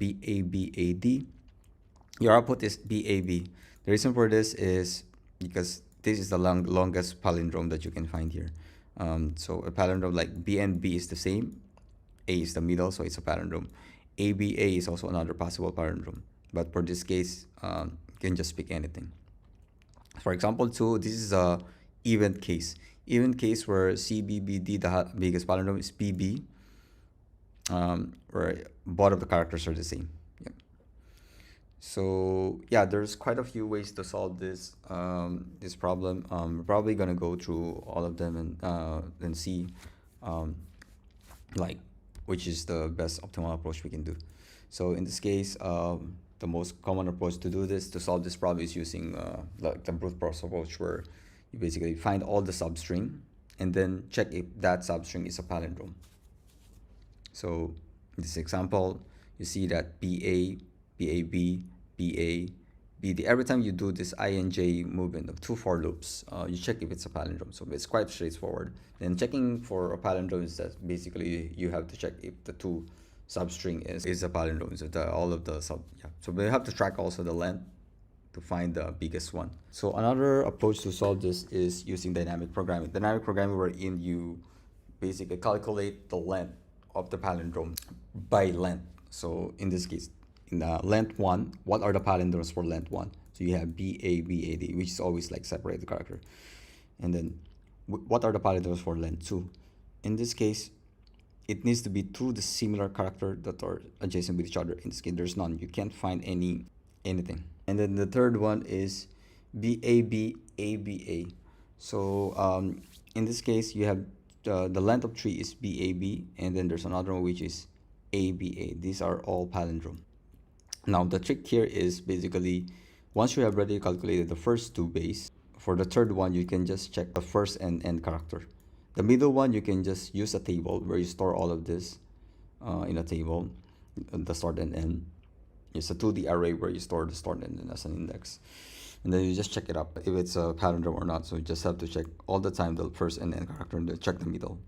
BABAD, your output is BAB. The reason for this is because this is the longest palindrome that you can find here. So a palindrome like B and B is the same, A is the middle, so it's a palindrome. ABA is also another possible palindrome, but for this case, you can just pick anything. For example, 2, this is a event case. Event case where CBBD, the biggest palindrome, is BB, where both of the characters are the same. Yep. So yeah, there's quite a few ways to solve this this problem. We're probably gonna go through all of them and see like which is the best optimal approach we can do. So in this case, the most common approach to do this, to solve this problem, is using the brute force approach, where you basically find all the substring and then check if that substring is a palindrome. So in this example, you see that BA, BAB, BA, BD. Every time you do this I and J movement of 2 for loops, you check if it's a palindrome. So it's quite straightforward. Then checking for a palindrome is that basically you have to check if the 2 substring is a palindrome. So So we have to track also the length to find the biggest one. So another approach to solve this is using dynamic programming. Dynamic programming, wherein you basically calculate the length of the palindrome by length. So in this case, in the length 1, what are the palindromes for length 1? So you have BABAD, which is always like separate the character. And then what are the palindromes for length 2? In this case, it needs to be 2 the similar character that are adjacent with each other. In this case, there's none. You can't find anything. And then the third one is BABABA. So in this case, you have the length of 3 is BAB, and then there's another one which is ABA. These are all palindrome. Now the trick here is basically, once you have already calculated the first 2 base, for the third one you can just check the first and end character. The middle one, you can just use a table where you store all of this in a table, the start and end. It's a 2D array where you store the start and end as an index. And then you just check it up if it's a palindrome or not. So you just have to check all the time the first and end character, and then check the middle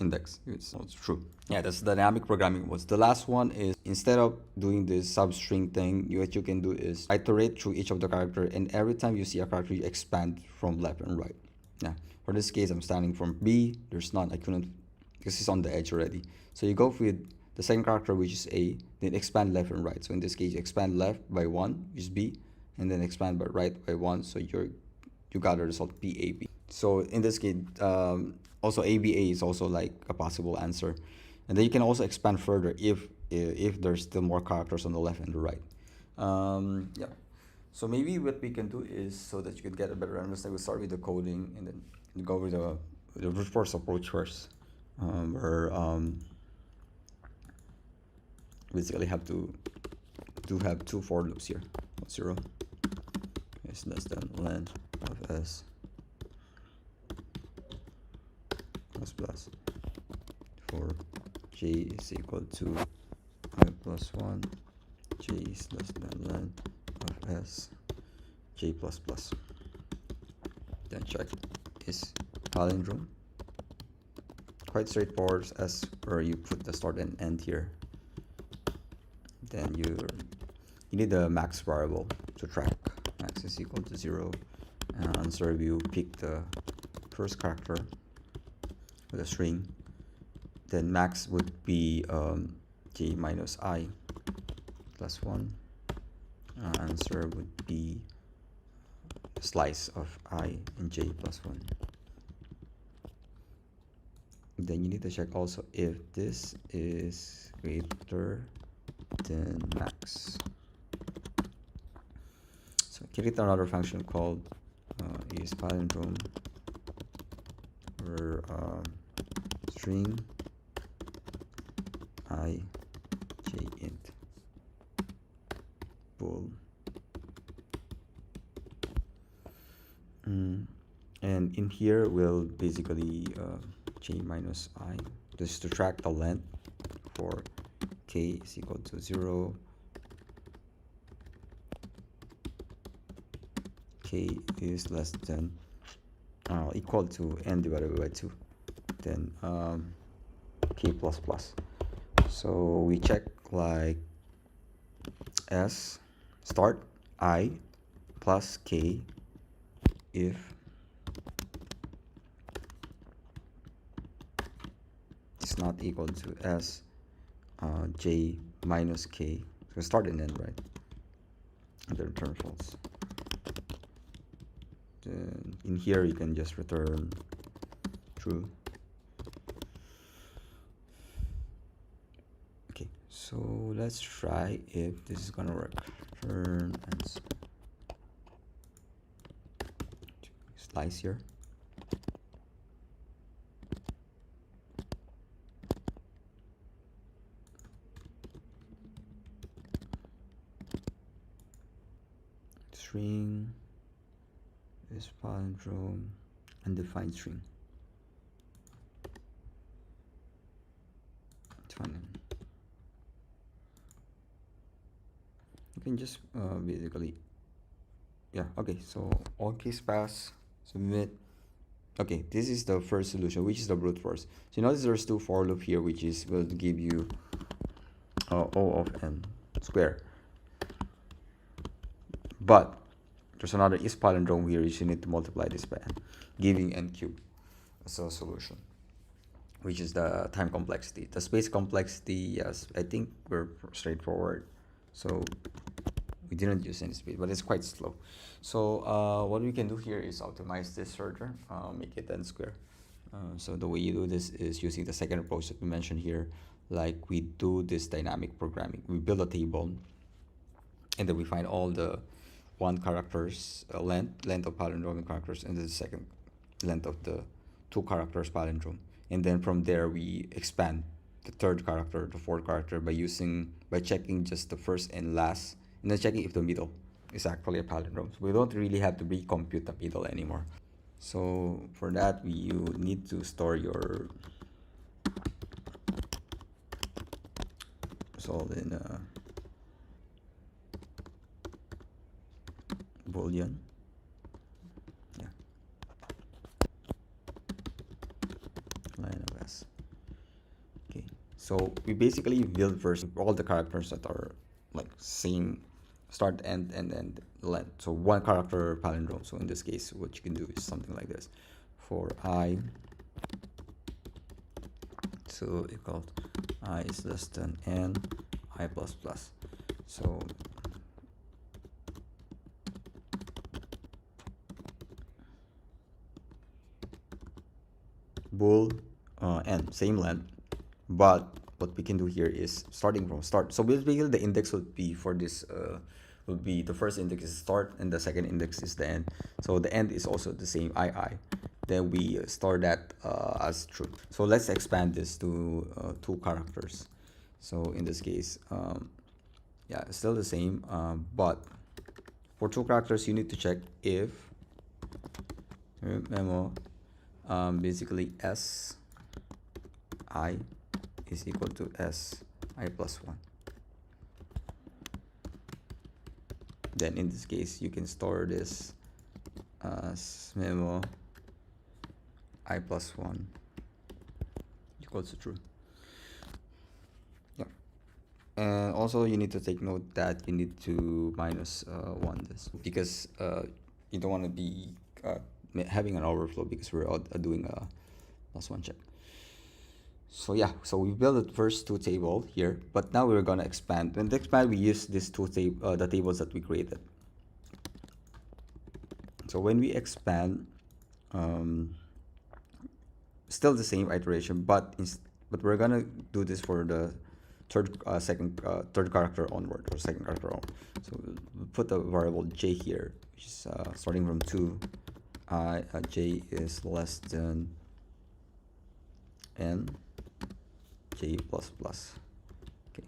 index if it's true. Yeah, that's dynamic programming. The last one is, instead of doing this substring thing, what you can do is iterate through each of the character, and every time you see a character, you expand from left and right. Yeah, for this case, I'm starting from B. There's none. I couldn't, because it's on the edge already. So you go with the second character, which is A, then expand left and right. So in this case, you expand left by 1, which is B, and then expand by right by 1. So you got a result BAB. So in this case, also ABA is also like a possible answer. And then you can also expand further if there's still more characters on the left and the right. Yeah. So maybe what we can do is, so that you can get a better understanding, we'll start with the coding and then go with the brute force approach first, where basically have 2 for loops here. 0 is less than length of S plus for J is equal to I plus 1, J is less than length of S, J plus plus. Then check is palindrome. Quite straightforward, as where you put the start and end here. Then you need the max variable to track. Max is equal to 0, and so you pick the first character with a string. Then max would be J minus I plus 1. Answer would be a slice of I and J plus 1. Then you need to check also if this is greater than max. So create another function called is palindrome, where string I J int bool, and in here we'll basically J minus I, this is to track the length for K is equal to 0, K is less than equal to n divided by 2, then K plus plus. So we check like s start I plus k if it's not equal to s j minus k. So start and end, right? And then return false. Then in here you can just return true. Okay, so let's try if this is gonna work. Return and slice here. String is palindrome undefined string. It's fine. You can just basically, yeah, okay, so all case pass, submit. Okay, this is the first solution, which is the brute force. So you notice there's two for loop here, which is will give you O of n square. But there's another is palindrome here, which you need to multiply this by n, giving n cubed as a solution, which is the time complexity. The space complexity, yes, I think we're straightforward. So we didn't use any speed, but it's quite slow. So what we can do here is optimize this further, make it n square. So the way you do this is using the second approach that we mentioned here. Like we do this dynamic programming. We build a table, and then we find all the one characters length of palindromic characters, and the second length of the two characters palindrome. And then from there we expand the third character, the fourth character by checking just the first and last, and then checking if the middle is actually a palindrome. So we don't really have to recompute the middle anymore. So for that, you need to store your result in a Boolean. Yeah. Line of S. Okay. So we basically build first all the characters that are like same start, end, and end length. So one character palindrome. So in this case, what you can do is something like this. For I, so equal I is less than n, I plus plus. So bool n, same length, but what we can do here is starting from start. So basically the index would be for this would be the first index is start and the second index is the end. So the end is also the same I. Then we store that as true. So let's expand this to two characters. So in this case, yeah, it's still the same, but for two characters you need to check if memo basically s I is equal to s I plus 1. Then in this case you can store this as memo I plus 1 equals to true. Yeah. And also you need to take note that you need to minus 1 this, because you don't want to be having an overflow, because we're doing a +1 check. So yeah, so we built the first two table here, but now we're gonna expand. When to expand, we use these two the tables that we created. So when we expand, still the same iteration, but we're gonna do this for the third character onward, or second character on. So we'll put a variable j here, which is starting from 2. J is less than n, j plus plus. Okay.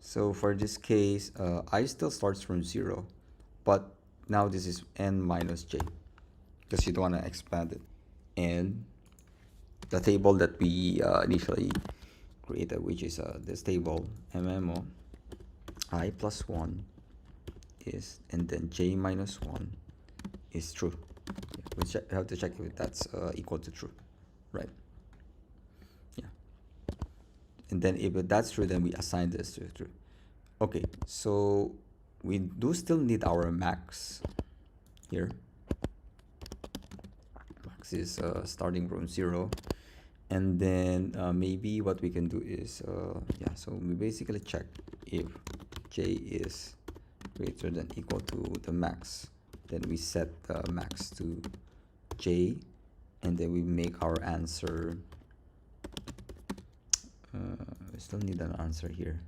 So for this case, I still starts from 0, but now this is n minus j, because you don't want to expand it. And the table that we initially created, which is this table, mmo I plus 1 is, and then j minus 1 is true. We have to check if that's equal to true, right? Yeah. And then if that's true, then we assign this to true. Okay, so we do still need our max here. Max is starting from 0. And then maybe what we can do is, yeah, so we basically check if j is greater than equal to the max. Then we set the max to j, and then we make our answer. We still need an answer here.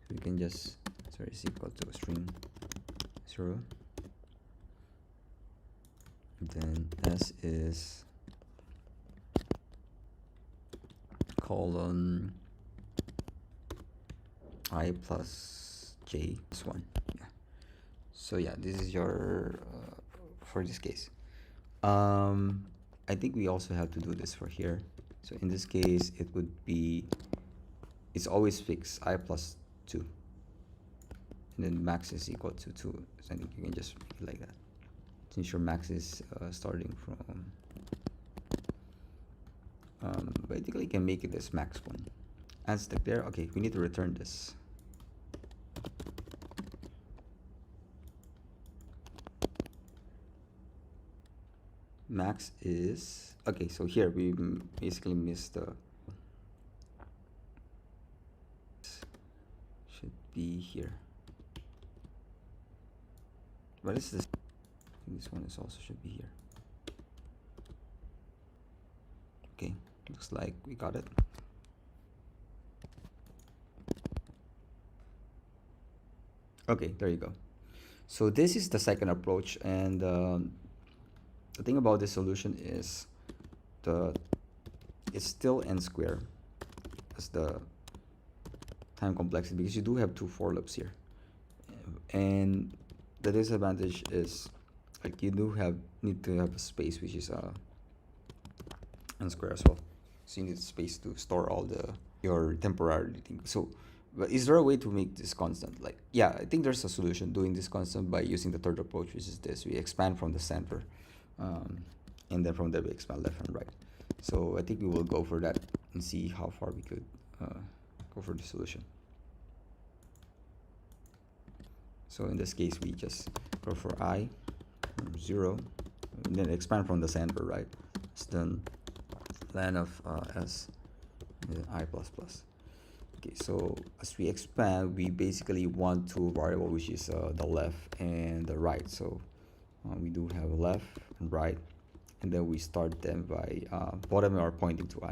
We can just, sorry, is equal to string 0. Then s is colon I plus j plus 1. Yeah. So yeah, this is your for this case. I think we also have to do this for here. So in this case, it would be, it's always fixed I plus 2, and then max is equal to 2. So I think you can just make it like that, since your max is starting from. Basically, you can make it this max 1 and stick there. Okay, we need to return this. Max is okay. So here we basically missed the. Should be here. What is this? I think this one is also should be here. Okay, looks like we got it. Okay, there you go. So this is the second approach, and the thing about this solution is it's still n square as the time complexity, because you do have 2 for loops here, and the disadvantage is like you do need to have a space which is n square as well. So you need space to store all your temporary things. So, but is there a way to make this constant? Like, yeah, I think there's a solution doing this constant by using the third approach, which is this: we expand from the center, and then from there we expand left and right. So I think we will go for that and see how far we could go for the solution. So in this case, we just go for I 0, and then expand from the center, right? So then len of s and then I plus plus. Okay, so as we expand, we basically want 2 variables, which is the left and the right. So we do have left and right, and then we start them by bottom are pointing to I.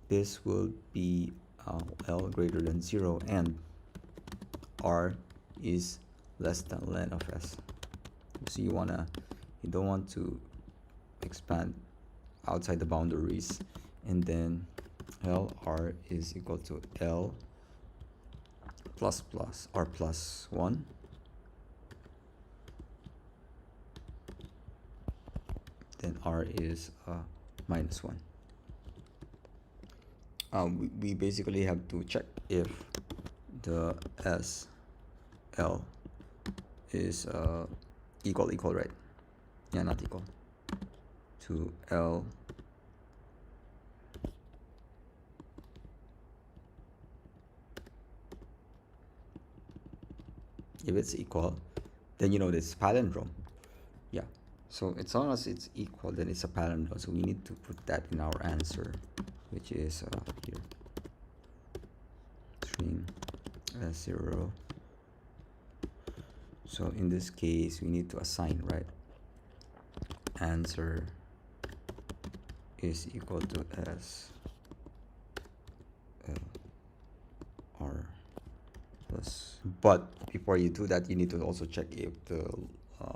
This will be L greater than 0 and R is less than len of S. So you don't want to expand outside the boundaries, and then LR is equal to L plus plus R plus 1. Then R is minus 1. We basically have to check if the SL is equal, right? Yeah, not equal to L if it's equal, then you know this palindrome. Yeah, so as long as it's equal, then it's a palindrome. So we need to put that in our answer, which is here, string S0. So in this case, we need to assign, right? Answer is equal to S L R plus. But before you do that, you need to also check if the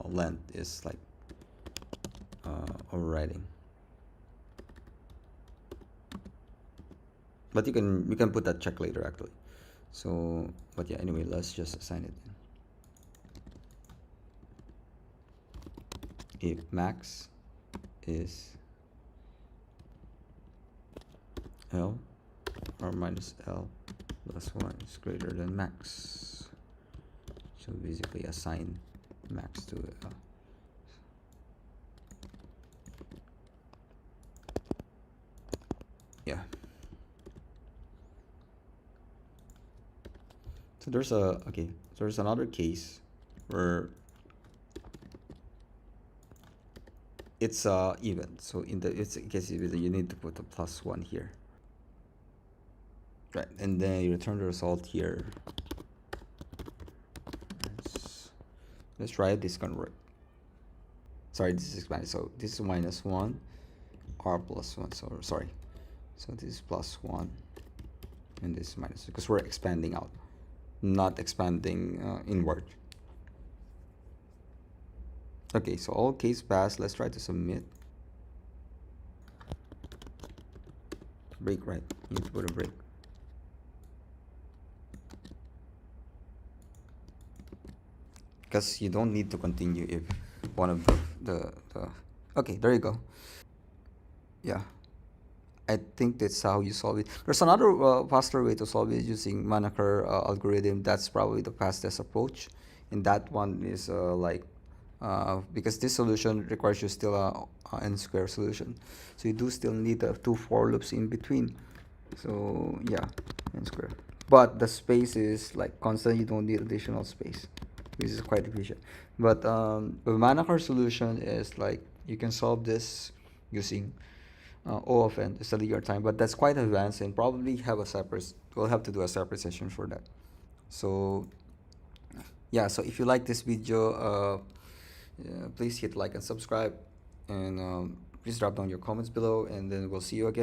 length is like overriding. But we can put that check later actually. So, but yeah, anyway, let's just assign it in. If max is L or minus L plus 1 is greater than max. So basically assign max to L. yeah. So there's a, okay, so there's another case where it's even. So in the it's case even, you need to put a +1 here, right? And then you return the result here. Let's try it. This is gonna work. Sorry, this is expanded. So this is -1, r +1. So sorry. So this is +1, and this is minus, because we're expanding out, not expanding inward. Okay, so all case passed. Let's try to submit. Break, right? You need to put a break. Because you don't need to continue if one of the okay, there you go. Yeah, I think that's how you solve it. There's another faster way to solve it using Manacher algorithm. That's probably the fastest approach, and that one is because this solution requires you still a n-square solution, so you do still need the 2 for loops in between. So yeah, n-square, but the space is like constant. You don't need additional space, which is quite efficient. But the Manacher solution is like you can solve this using O of n to study your time, but that's quite advanced and probably have a separate, we'll have to do a separate session for that. So yeah, so if you like this video, please hit like and subscribe, and please drop down your comments below, and then we'll see you again.